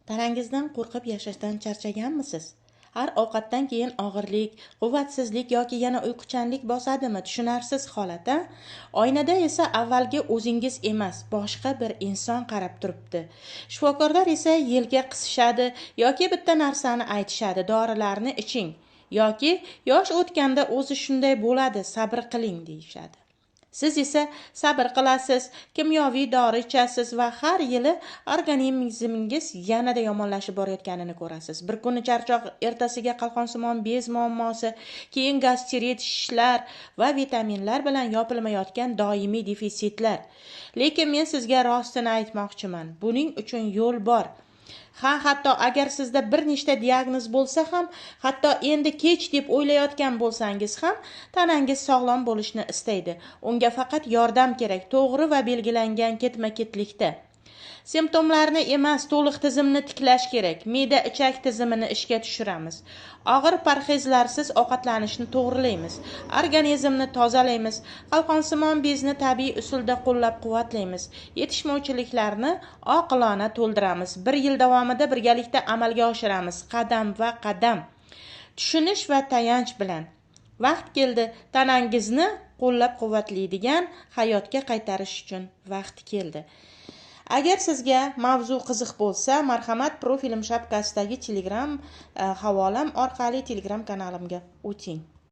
Tanangizdan qo'rqib yashashdan charchaganmisiz? Har ovqatdan keyin og'irlik, quvvatsizlik yoki yana uyquchanlik bosadimi? Tushunarsiz holat-a? Oynada esa avvalgi o'zingiz emas, boshqa bir inson qarab turibdi. Shifokorlar esa yelka qisishadi yoki bitta narsani aytishadi: dorilarni iching yoki yosh o'tganda o'zi shunday bo'ladi, sabr qiling deyishadi. Siz esa sabr qilasiz, kimyoviy dori ichasiz va har yili organizmingiz yanada yomonlashib borayotganini ko'rasiz. Bir kuni charchoq, ertasiga qalqonsimon bez muammosi, keyin gastrit, shishlar va vitaminlar bilan yopilmayotgan doimiy defitsitlar. Lekin men sizga rostini aytmoqchiman. Buning uchun yo'l bor. Hatto agar sizda bir nechta diagnoz bo'lsa ham, hatto endi kech deb o'ylayotgan bo'lsangiz ham, tanangiz sog'lom bo'lishni istaydi. Unga faqat yordam kerak, to'g'ri va belgilangan ketma-ketlikda. Simptomlarni emas, to'liq tizimni tiklash kerak. Me'da-ichak tizimini ishga tushiramiz. Og'ir parhezlarsiz ovqatlanishni to'g'rilaymiz. Organizmni tozalaymiz. Qalqonsimon bezni tabiiy usulda qo'llab-quvvatlaymiz. Yetishmovchiliklarni oqilona to'ldiramiz. 1 yil davomida birgalikda amalga oshiramiz, qadam va qadam. Tushunish va tayanch bilan. Vaqt keldi, tanangizni qo'llab-quvvatlaydigan hayotga qaytarish uchun vaqt keldi. Agar sizga mavzu qiziq bo'lsa, marhamat, profilim shapkasidagi Telegram havolam orqali Telegram kanalimga o'ting.